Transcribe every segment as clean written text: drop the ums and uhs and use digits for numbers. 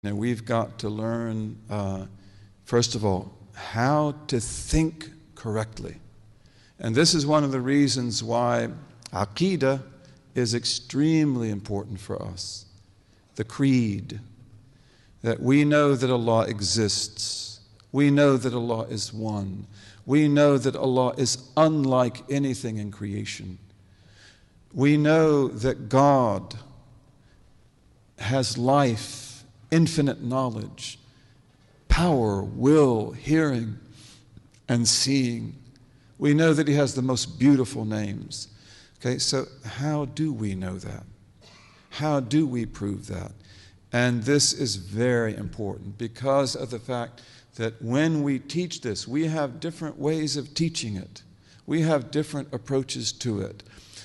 Now we've got to learn, first of all, how to think correctly. And this is one of the reasons why Aqidah is extremely important for us. The creed, that we know that Allah exists. We know that Allah is one. We know that Allah is unlike anything in creation. We know that God has life, infinite knowledge, power, will, hearing, and seeing. We know that He has the most beautiful names. Okay, so how do we know that? How do we prove that? And this is very important because of the fact that when we teach this, we have different ways of teaching it. We have different approaches to it.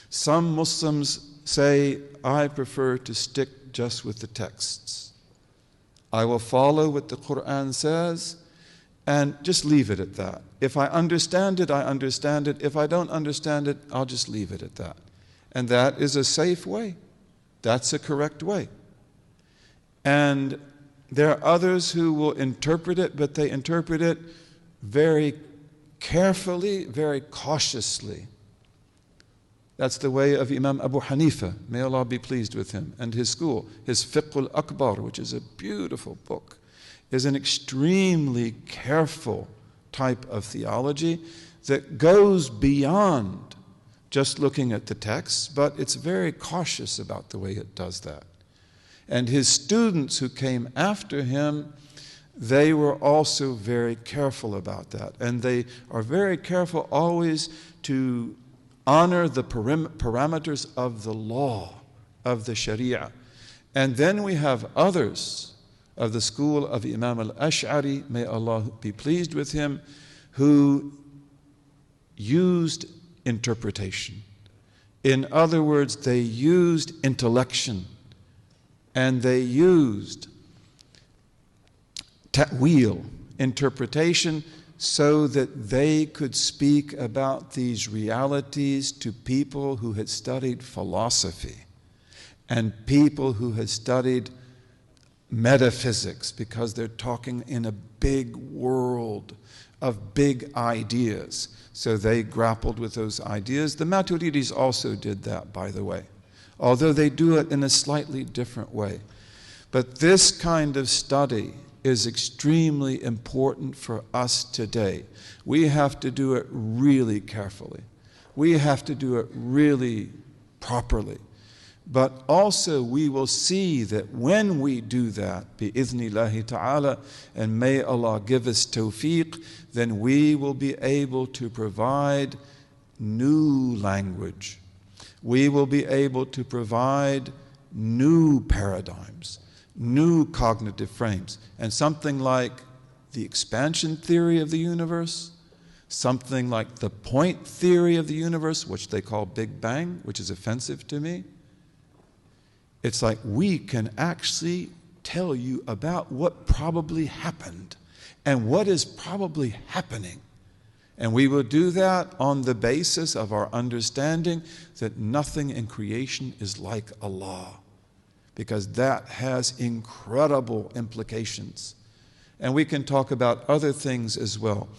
Some Muslims say, I prefer to stick just with the texts. I will follow what the Quran says and just leave it at that. If I understand it, I understand it. If I don't understand it, I'll just leave it at that. And that is a safe way. That's a correct way. And there are others who will interpret it, but they interpret it very carefully, very cautiously. That's the way of Imam Abu Hanifa, may Allah be pleased with him, and his school. His Fiqh al-Akbar, which is a beautiful book, is an extremely careful type of theology that goes beyond just looking at the text, but it's very cautious about the way it does that. And his students who came after him, they were also very careful about that. And they are very careful always to honor the parameters of the law, of the Sharia. And then we have others of the school of Imam al-Ash'ari, may Allah be pleased with him, who used interpretation. In other words, they used intellection and they used ta'wil, interpretation, so that they could speak about these realities to people who had studied philosophy and people who had studied metaphysics, because they're talking in a big world of big ideas. So they grappled with those ideas. The Maturidis also did that, by the way, although they do it in a slightly different way. But this kind of study is extremely important for us today. We have to do it really carefully. We have to do it really properly. But also we will see that when we do that, bi-idhnillahi ta'ala, and may Allah give us tawfiq, then we will be able to provide new language. We will be able to provide new paradigms, new cognitive frames, and something like the expansion theory of the universe, something like the point theory of the universe, which they call Big Bang, which is offensive to me. It's like we can actually tell you about what probably happened and what is probably happening. And we will do that on the basis of our understanding that nothing in creation is like Allah, because that has incredible implications. And we can talk about other things as well.